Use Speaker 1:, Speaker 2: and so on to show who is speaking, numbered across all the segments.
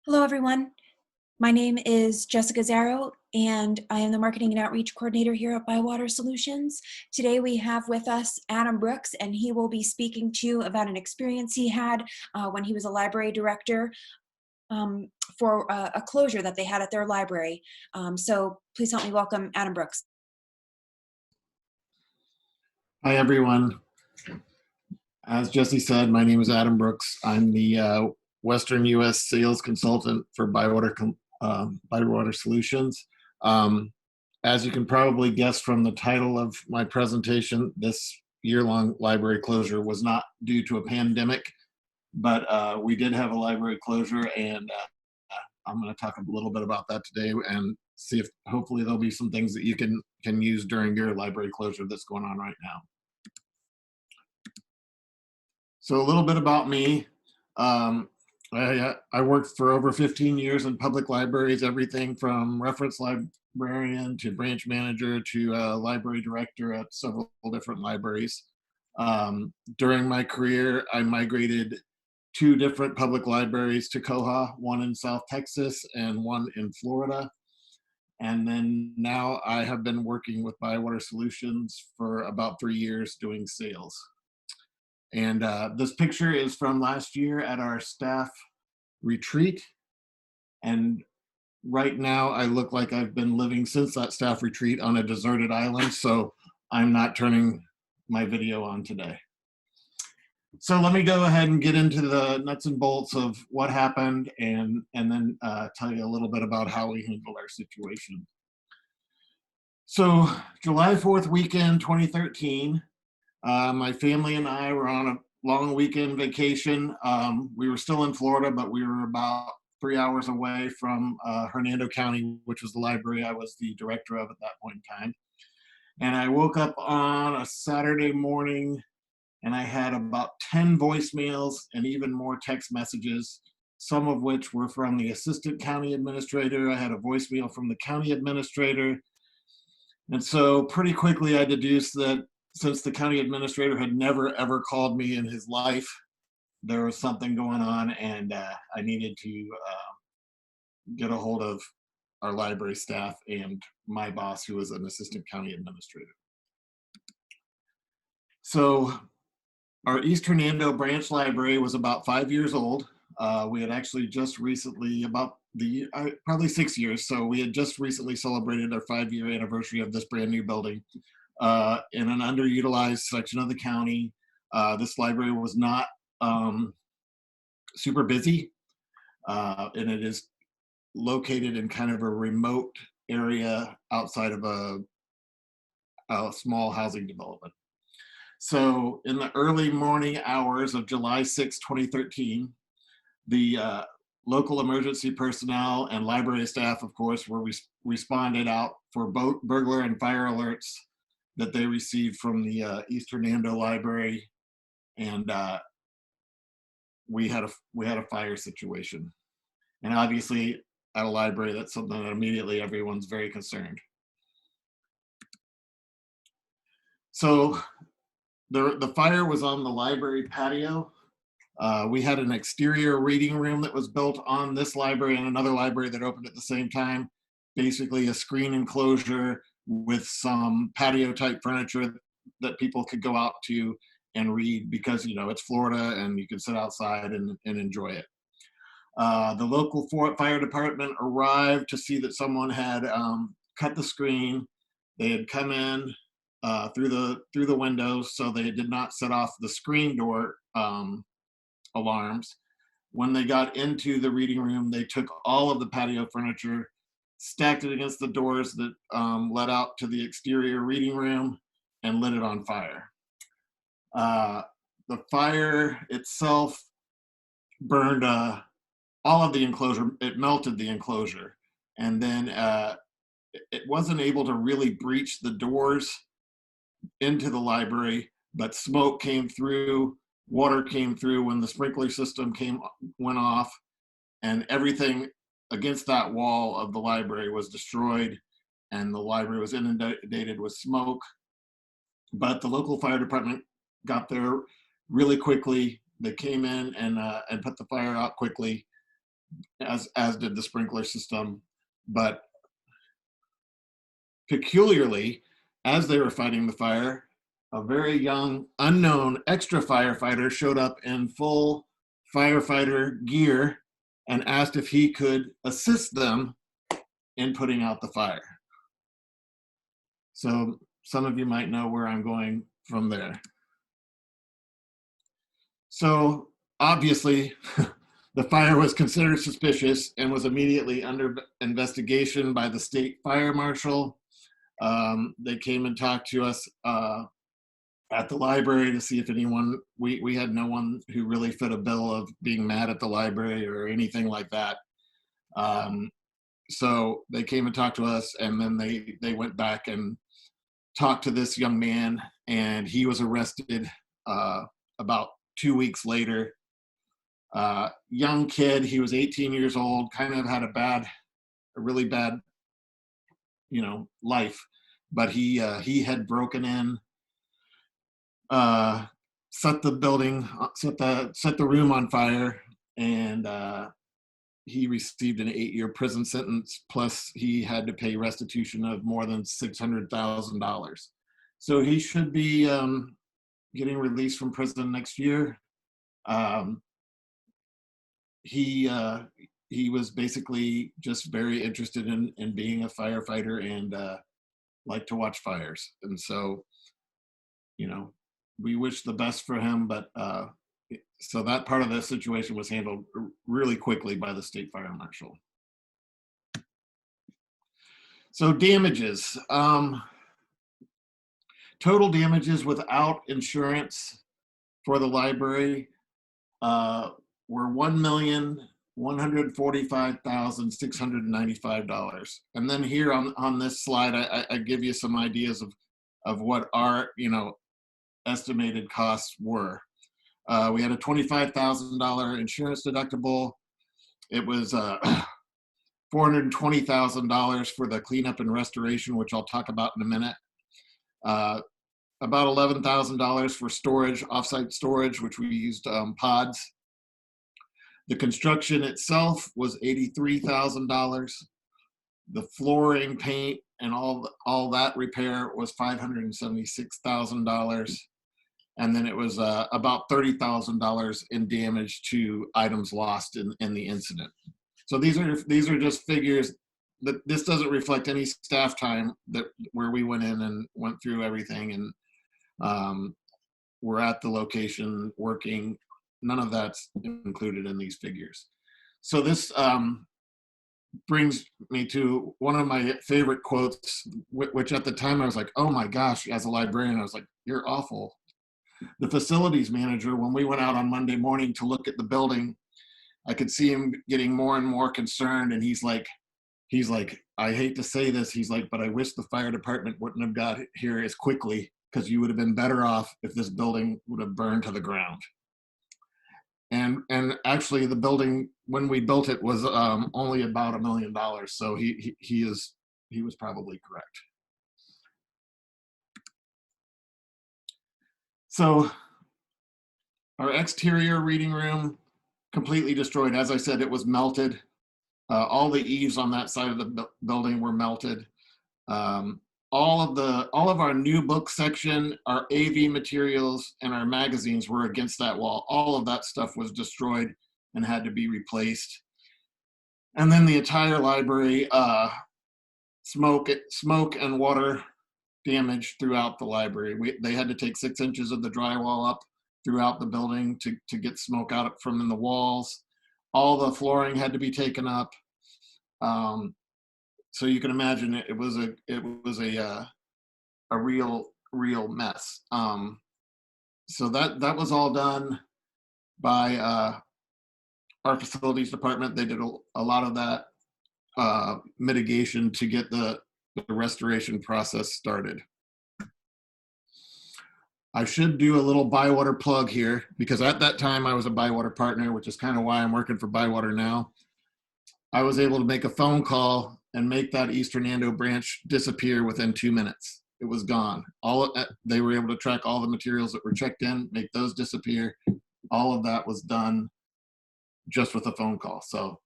Speaker 1: Hello, everyone. My name is Jessica Zarrow, and I am the Marketing and Outreach Coordinator here at Bywater Solutions. Today we have with us Adam Brooks, and he will be speaking to you about an experience he had when he was a library director for a closure that they had at their library. So please help me welcome Adam Brooks.
Speaker 2: Hi, everyone. As Jesse said, my name is Adam Brooks. I'm the Western U.S. sales consultant for Bywater Solutions. As you can probably guess from the title of my presentation, this year-long library closure was not due to a pandemic, but we did have a library closure, and I'm going to talk a little bit about that today and see if hopefully there'll be some things that you can use during your library closure that's going on right now. So a little bit about me. I worked for over 15 years in public libraries, everything from reference librarian to branch manager to library director at several different libraries. During my career, I migrated 2 different public libraries to Koha, one in South Texas and one in Florida. And then now I have been working with Bywater Solutions for about 3 years doing sales. And this picture is from last year at our staff retreat. And right now I look like I've been living since that staff retreat on a deserted island, so I'm not turning my video on today. So let me go ahead and get into the nuts and bolts of what happened and then tell you a little bit about how we handled our situation. So July 4th weekend, 2013, my family and I were on a long weekend vacation. We were still in Florida, but we were about 3 hours away from Hernando County, which was the library I was the director of at that point in time. And I woke up on a Saturday morning and I had about 10 voicemails and even more text messages, some of which were from the assistant county administrator. I had a voicemail from the county administrator. And so pretty quickly I deduced that since the county administrator had never ever called me in his life, there was something going on, and I needed to get a hold of our library staff and my boss, who was an assistant county administrator. So our East Hernando branch library was about 5 years old. We had actually just recently, probably 6 years, so we had just recently celebrated our 5-year anniversary of this brand new building. In an underutilized section of the county. This library was not super busy, and it is located in kind of a remote area outside of a small housing development. So in the early morning hours of July 6, 2013, the local emergency personnel and library staff, of course, were responded out for both burglar and fire alerts that they received from the East Hernando Library, and we had a fire situation. And obviously, at a library, that's something that immediately everyone's very concerned. So the fire was on the library patio. We had an exterior reading room that was built on this library and another library that opened at the same time. Basically, a screen enclosure with some patio type furniture that people could go out to and read, because it's Florida and you can sit outside and enjoy it. The local fire department arrived to see that someone had cut the screen. They had come in through the windows, so they did not set off the screen door alarms. When they got into the reading room, they took all of the patio furniture, stacked it against the doors that led out to the exterior reading room, and lit it on fire. The fire itself burned all of the enclosure. It melted the enclosure, and then it wasn't able to really breach the doors into the library, but smoke came through, water came through when the sprinkler system went off, and everything against that wall of the library was destroyed, and the library was inundated with smoke. But the local fire department got there really quickly. They came in and put the fire out quickly. as did the sprinkler system. But peculiarly, as they were fighting the fire, a very young, unknown extra firefighter showed up in full firefighter gear and asked if he could assist them in putting out the fire. So some of you might know where I'm going from there. So obviously, the fire was considered suspicious and was immediately under investigation by the state fire marshal. They came and talked to us at the library to see if anyone, we had no one who really fit a bill of being mad at the library or anything like that. So they came and talked to us, and then they went back and talked to this young man, and he was arrested about 2 weeks later. Young kid, he was 18 years old, kind of had a really bad, life, but he had broken in, set the building, set the room on fire, and he received an 8-year prison sentence. Plus, he had to pay restitution of more than $600,000. So he should be getting released from prison next year. He was basically just very interested in being a firefighter and liked to watch fires. And so, we wish the best for him, but so that part of the situation was handled really quickly by the state fire marshal. So damages. Total damages without insurance for the library were $1,145,695. And then here on this slide, I give you some ideas of what our estimated costs were. We had a $25,000 insurance deductible. It was $420,000 for the cleanup and restoration, which I'll talk about in a minute. About $11,000 for storage, offsite storage, which we used pods. The construction itself was $83,000. The flooring, paint, and all that repair was $576,000. And then it was about $30,000 in damage to items lost in the incident. So these are just figures. That this doesn't reflect any staff time where we went in and went through everything and we're at the location working. None of that's included in these figures. So this brings me to one of my favorite quotes, which at the time I was like, oh my gosh, as a librarian, I was like, you're awful. The facilities manager, when we went out on Monday morning to look at the building, I could see him getting more and more concerned. And he's like, I hate to say this. He's like, but I wish the fire department wouldn't have got here as quickly, because you would have been better off if this building would have burned to the ground. And actually, the building, when we built it, was only about $1 million. So he was probably correct. So our exterior reading room, completely destroyed. As I said, it was melted. All the eaves on that side of the building were melted. All of our new book section, our AV materials, and our magazines were against that wall. All of that stuff was destroyed and had to be replaced. And then the entire library, smoke and water damage throughout the library. They had to take 6 inches of the drywall up throughout the building to get smoke out from in the walls. All the flooring had to be taken up. So you can imagine it was a real mess. So that was all done by our facilities department. They did a lot of that mitigation to get the restoration process started. I should do a little Bywater plug here, because at that time I was a Bywater partner, which is kind of why I'm working for Bywater now. I was able to make a phone call and make that East Hernando branch disappear within 2 minutes. It was gone. They were able to track all the materials that were checked in, make those disappear. All of that was done just with a phone call. So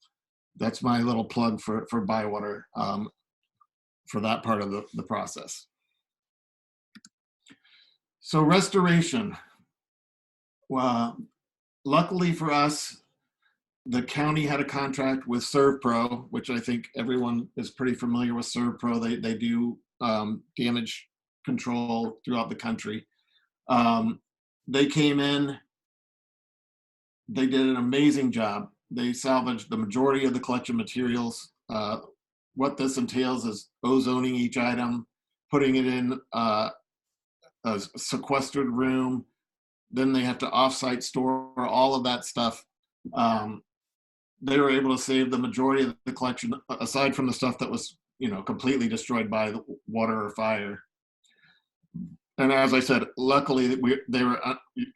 Speaker 2: that's my little plug for Bywater, for that part of the process. So restoration. Well, luckily for us, the county had a contract with ServPro, which I think everyone is pretty familiar with ServPro. They do damage control throughout the country. They came in, they did an amazing job. They salvaged the majority of the collection materials. What this entails is ozoning each item, putting it in a sequestered room. Then they have to offsite store all of that stuff. They were able to save the majority of the collection, aside from the stuff that was, completely destroyed by the water or fire. And as I said, luckily they were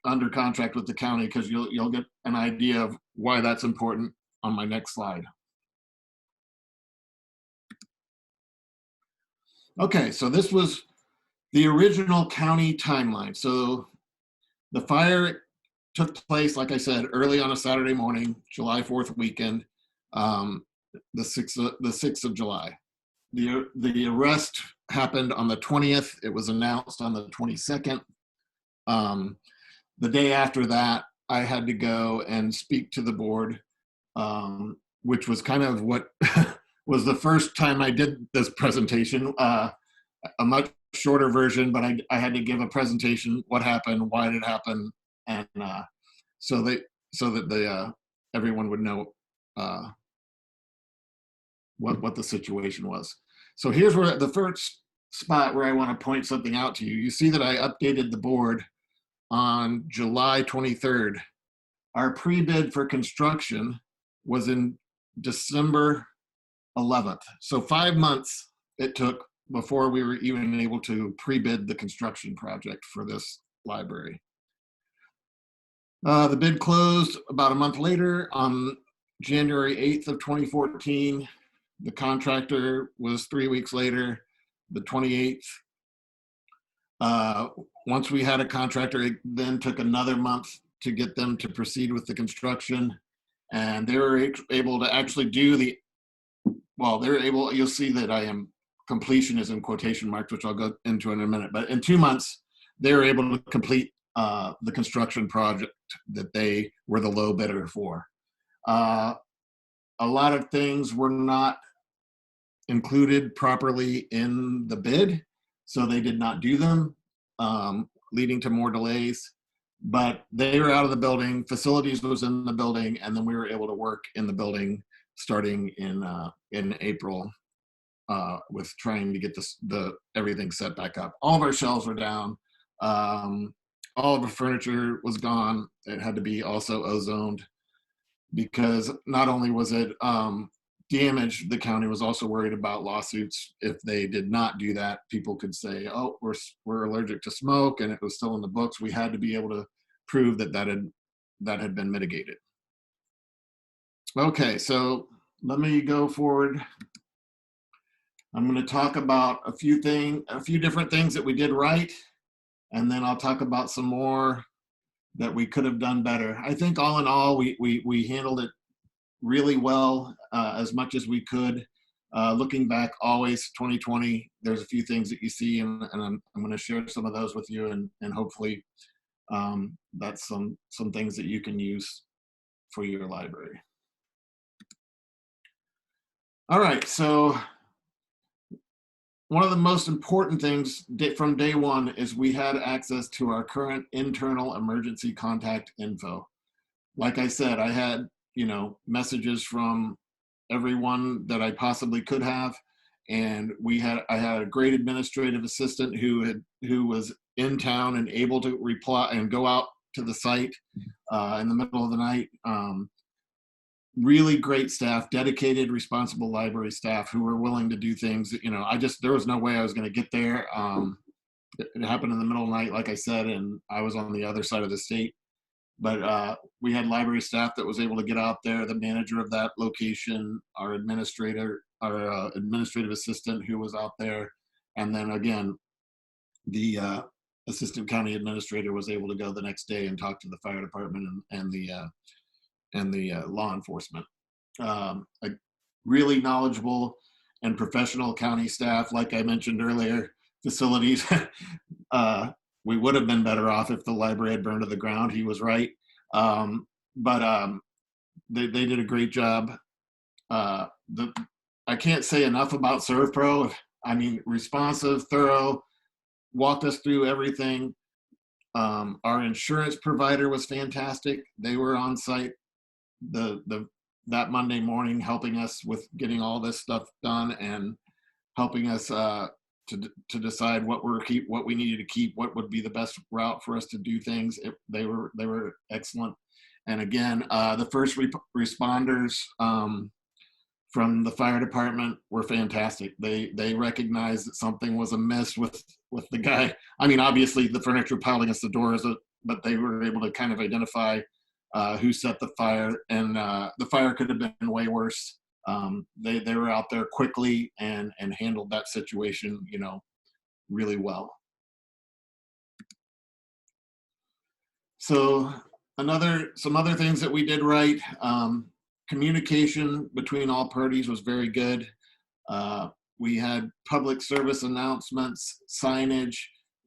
Speaker 2: under contract with the county, because you'll get an idea of why that's important on my next slide. Okay, so this was the original county timeline. So the fire took place, like I said, early on a Saturday morning, July 4th weekend, the 6th of July. The arrest happened on the 20th. It was announced on the 22nd. The day after that, I had to go and speak to the board, which was kind of what was the first time I did this presentation. A much shorter version, but I had to give a presentation, what happened, why did it happen, and so that everyone would know what the situation was. So here's where the first spot where I want to point something out to you. You see that I updated the board on July 23rd. Our pre-bid for construction was in December 11th. So 5 months it took before we were even able to pre-bid the construction project for this library. The bid closed about a month later on January 8th of 2014. The contractor was 3 weeks later, the 28th. Once we had a contractor, it then took another month to get them to proceed with the construction. And they were able to actually do you'll see that completion is in quotation marks, which I'll go into in a minute. But in 2 months, they were able to complete the construction project that they were the low bidder for. A lot of things were not included properly in the bid, so they did not do them, leading to more delays. But they were out of the building, facilities was in the building, and then we were able to work in the building starting in April, with trying to get everything set back up. All of our shelves were down. All of the furniture was gone. It had to be also ozoned, because not only was it damaged, the county was also worried about lawsuits. If they did not do that, people could say, oh, we're allergic to smoke, and it was still in the books. We had to be able to prove that had been mitigated. Okay, so let me go forward. I'm going to talk about a few different things that we did right, and then I'll talk about some more that we could have done better. I think all in all, we handled it really well, as much as we could. Looking back, always 2020, there's a few things that you see, and I'm going to share some of those with you, and hopefully that's some things that you can use for your library. All right, so one of the most important things from day one is we had access to our current internal emergency contact info. Like I said, I had messages from everyone that I possibly could have, and I had a great administrative assistant who was in town and able to reply and go out to the site in the middle of the night. Really great staff, dedicated, responsible library staff who were willing to do things that, there was no way I was going to get there. It happened in the middle of the night, like I said, and I was on the other side of the state. But we had library staff that was able to get out there, the manager of that location, our administrative assistant who was out there, and then again, the assistant county administrator was able to go the next day and talk to the fire department and the law enforcement. really knowledgeable and professional county staff. Like I mentioned earlier, facilities, we would have been better off if the library had burned to the ground. He was right. But they did a great job. The I can't say enough about ServPro. I mean, responsive, thorough, walked us through everything. Our insurance provider was fantastic. They were on site the that Monday morning, helping us with getting all this stuff done and helping us to decide what we needed to keep, what would be the best route for us to do things. They were excellent. And again, the first responders from the fire department were fantastic. They recognized that something was amiss with the guy. I mean, obviously the furniture piled against the doors, but they were able to kind of identify who set the fire, and the fire could have been way worse. They were out there quickly and handled that situation, really well. So some other things that we did right. Communication between all parties was very good. We had public service announcements, signage,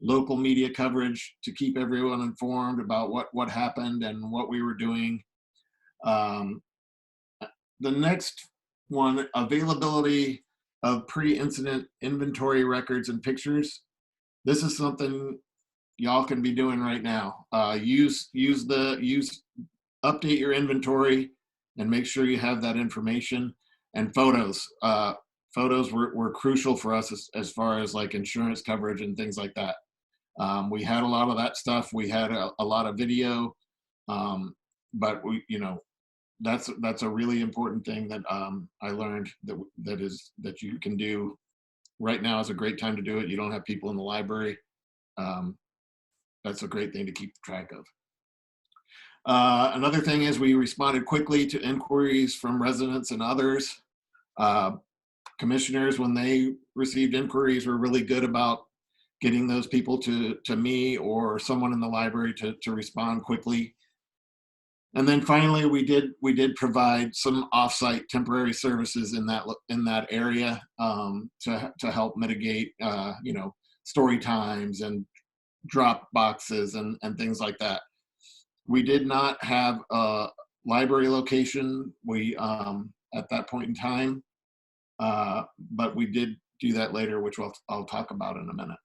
Speaker 2: local media coverage to keep everyone informed about what happened and what we were doing. The next one, availability of pre-incident inventory records and pictures. This is something y'all can be doing right now. Update your inventory and make sure you have that information. And photos. Photos were crucial for us as far as like insurance coverage and things like that. We had a lot of that stuff. We had a lot of video, but that's a really important thing that I learned that you can do. Right now is a great time to do it. You don't have people in the library. That's a great thing to keep track of. Another thing is we responded quickly to inquiries from residents and others. Commissioners, when they received inquiries, were really good about getting those people to me or someone in the library to respond quickly. And then finally, we did provide some offsite temporary services in that area to help mitigate, story times and drop boxes and things like that. We did not have a library location at that point in time, but we did do that later, which I'll talk about in a minute.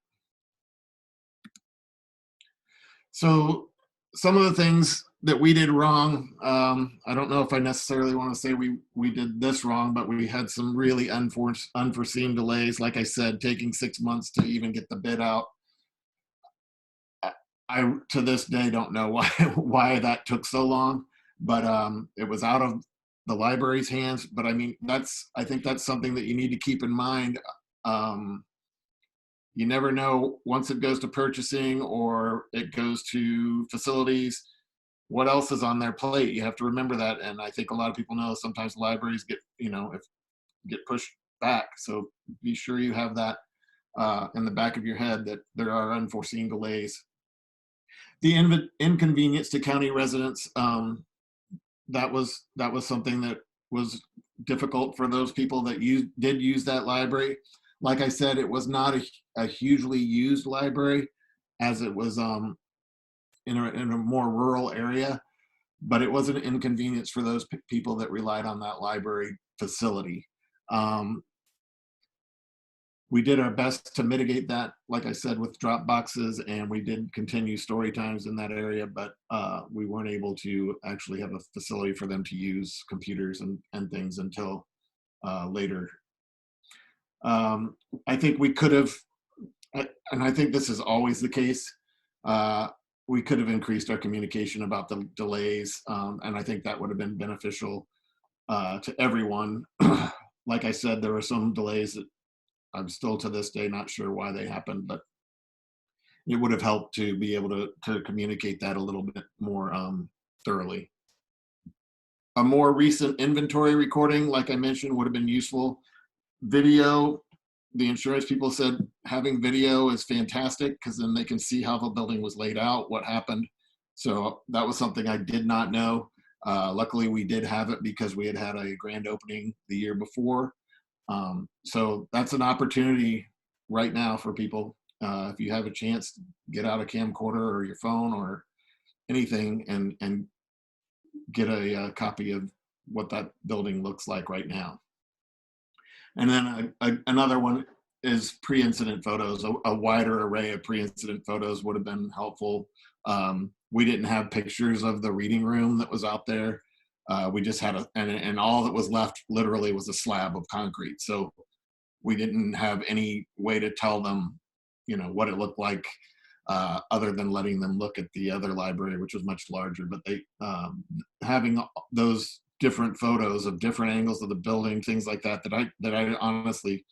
Speaker 2: So some of the things that we did wrong, I don't know if I necessarily want to say we did this wrong, but we had some really unforeseen delays. Like I said, taking 6 months to even get the bid out. I to this day don't know why that took so long, but it was out of the library's hands. But I mean, I think that's something that you need to keep in mind. You never know, once it goes to purchasing or it goes to facilities, what else is on their plate. You have to remember that. And I think a lot of people know sometimes libraries get pushed back. So be sure you have that in the back of your head, that there are unforeseen delays. The inconvenience to county residents, that was something that was difficult for those people that did use that library. Like I said, it was not a hugely used library, as it was in a more rural area, but it was an inconvenience for those people that relied on that library facility. We did our best to mitigate that, like I said, with drop boxes, and we did continue story times in that area, but we weren't able to actually have a facility for them to use computers and things until later. I think we could have, and I think this is always the case, we could have increased our communication about the delays, and I think that would have been beneficial to everyone. Like I said, there were some delays that I'm still to this day not sure why they happened, but it would have helped to be able to communicate that a little bit more thoroughly. A more recent inventory recording, like I mentioned, would have been useful. Video, the insurance people said having video is fantastic because then they can see how the building was laid out, what happened. So that was something I did not know. Luckily, we did have it because we had had a grand opening the year before. So that's an opportunity right now for people. If you have a chance, get out a camcorder or your phone or anything and get a copy of what that building looks like right now. And then another one is pre-incident photos. A wider array of pre-incident photos would have been helpful. We didn't have pictures of the reading room that was out there. We just had and all that was left literally was a slab of concrete. So we didn't have any way to tell them, what it looked like, other than letting them look at the other library, which was much larger. But they having those different photos of different angles of the building, things like that, that I honestly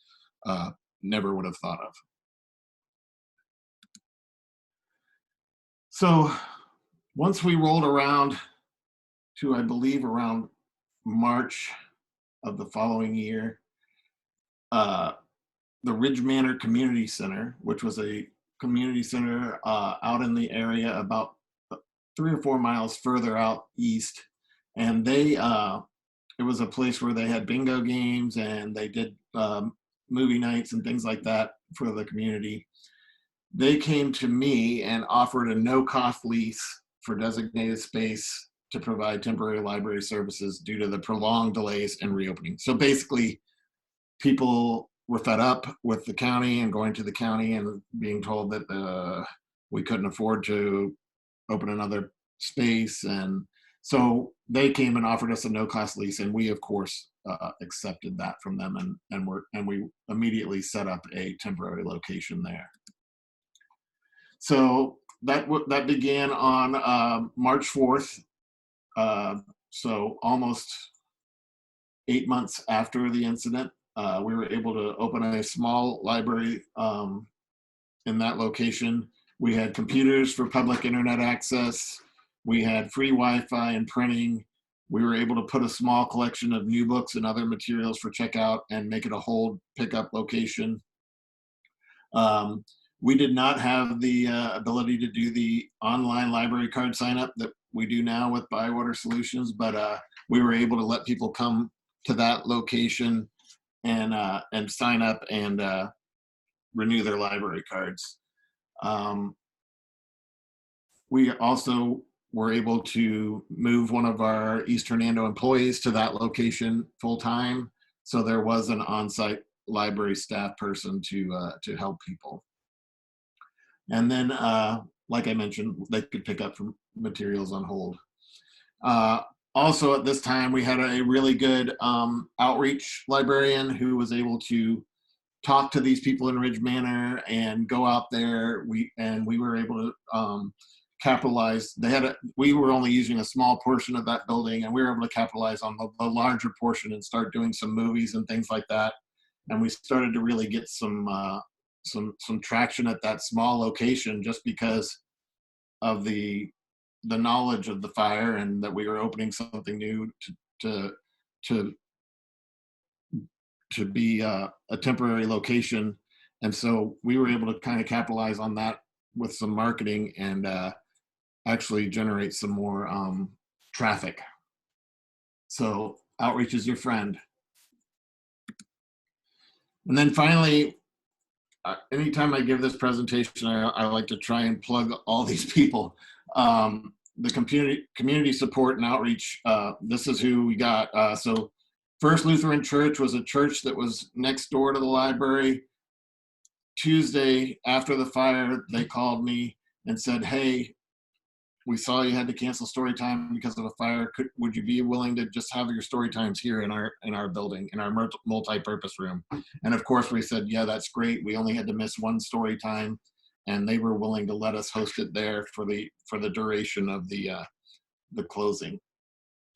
Speaker 2: never would have thought of. So once we rolled around to, I believe, around March of the following year, uh, the Ridge Manor Community Center, which was a community center out in the area about 3 or 4 miles further out east, and it was a place where they had bingo games and they did movie nights and things like that for the community. They came to me and offered a no-cost lease for designated space to provide temporary library services due to the prolonged delays in reopening. So basically, people were fed up with the county and going to the county and being told that we couldn't afford to open another space. And so they came and offered us a no-cost lease, and we, of course, accepted that from them, and we immediately set up a temporary location there. So that began on March 4th. So almost 8 months after the incident, we were able to open a small library in that location. We had computers for public internet access. We had free Wi-Fi and printing. We were able to put a small collection of new books and other materials for checkout and make it a hold pickup location. We did not have the ability to do the online library card sign up that we do now with Bywater Solutions, but we were able to let people come to that location and sign up and renew their library cards. We also were able to move one of our East Hernando employees to that location full time, so there was an on-site library staff person to help people. And then, like I mentioned, they could pick up from materials on hold. Also, at this time, we had a really good outreach librarian who was able to talk to these people in Ridge Manor and go out there. We were able to capitalize. We were only using a small portion of that building, and we were able to capitalize on the larger portion and start doing some movies and things like that. And we started to really get some traction at that small location, just because of the knowledge of the fire and that we were opening something new to be a temporary location. And so we were able to kind of capitalize on that with some marketing and actually generate some more traffic. So outreach is your friend. And then finally, anytime I give this presentation, I like to try and plug all these people. The community support and outreach, this is who we got. So First Lutheran Church was a church that was next door to the library. Tuesday after the fire, they called me and said, "Hey, we saw you had to cancel story time because of a fire. Would you be willing to just have your story times here in our building, in our multi-purpose room?" And of course we said, "Yeah, that's great." We only had to miss one story time, and they were willing to let us host it there for the duration of the closing.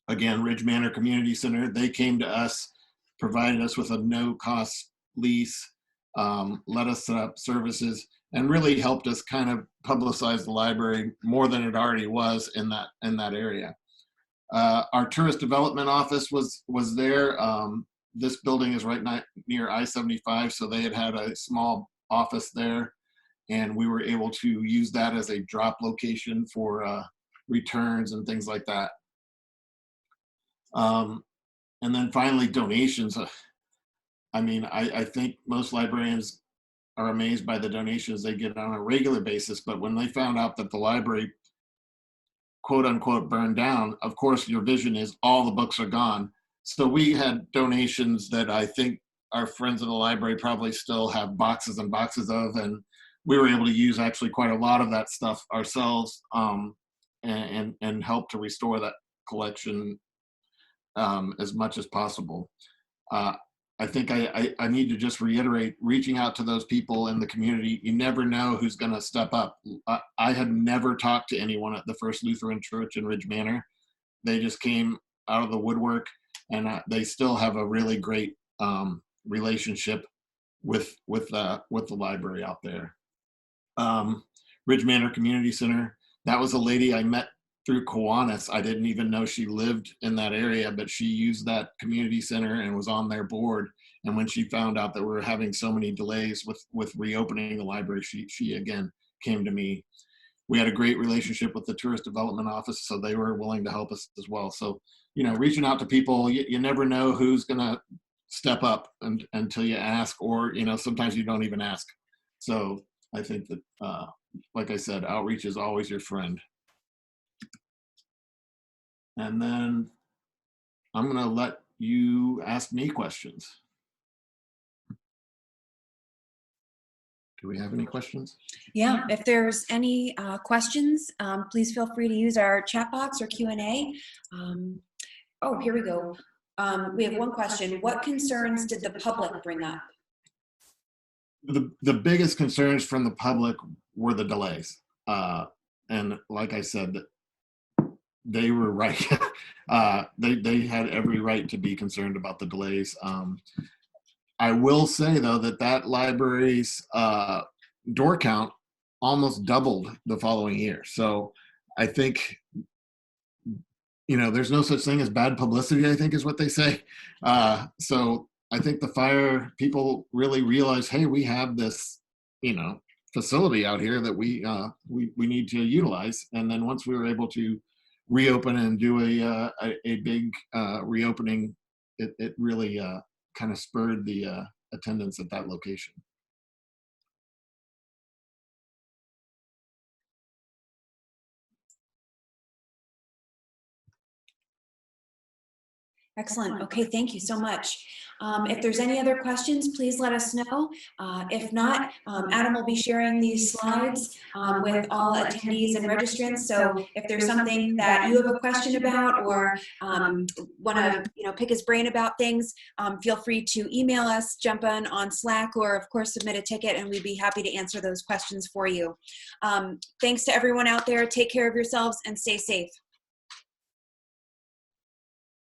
Speaker 2: Again, Ridge Manor Community Center, they came to us, provided us with a no-cost lease, let us set up services, and really helped us kind of publicize the library more than it already was in that area. Our tourist development office was there. This building is right near I-75, so they had a small office there, and we were able to use that as a drop location for returns and things like that. And then finally, donations. I mean, I think most librarians are amazed by the donations they get on a regular basis, but when they found out that the library, quote unquote, burned down, of course, your vision is all the books are gone. So we had donations that I think our friends in the library probably still have boxes and boxes of, and we were able to use actually quite a lot of that stuff ourselves, and help to restore that collection as much as possible. Uh, I think I need to just reiterate reaching out to those people in the community. You never know who's going to step up. I had never talked to anyone at the First Lutheran Church in Ridge Manor. They just came out of the woodwork, and they still have a really great relationship with the library out there. um, Ridge Manor Community Center. That was a lady I met through Kiwanis. I didn't even know she lived in that area, but she used that community center and was on their board. And when she found out that we were having so many delays with reopening the library, she again came to me. We had a great relationship with the tourist development office, so they were willing to help us as well. So, reaching out to people, you never know who's going to step up until you ask, or, sometimes you don't even ask. So I think that, like I said, outreach is always your friend. And then I'm going to let you ask me questions. Do we have any questions?
Speaker 1: Yeah, if there's any questions, please feel free to use our chat box or Q&A. Oh, here we go. We have one question. What concerns did the public bring up?
Speaker 2: The biggest concerns from the public were the delays. And like I said, they were right. They had every right to be concerned about the delays. I will say, though, that library's door count almost doubled the following year. So I think, there's no such thing as bad publicity, I think is what they say. So I think the fire people really realized, hey, we have this, facility out here that we need to utilize. And then once we were able to reopen and do a big reopening, it really kind of spurred the attendance at that location.
Speaker 1: Excellent. Okay, thank you so much. If there's any other questions, please let us know. If not, Adam will be sharing these slides with all attendees and registrants. So if there's something that you have a question about or want to pick his brain about things, feel free to email us, jump on Slack, or of course submit a ticket, and we'd be happy to answer those questions for you. Thanks to everyone out there. Take care of yourselves and stay safe.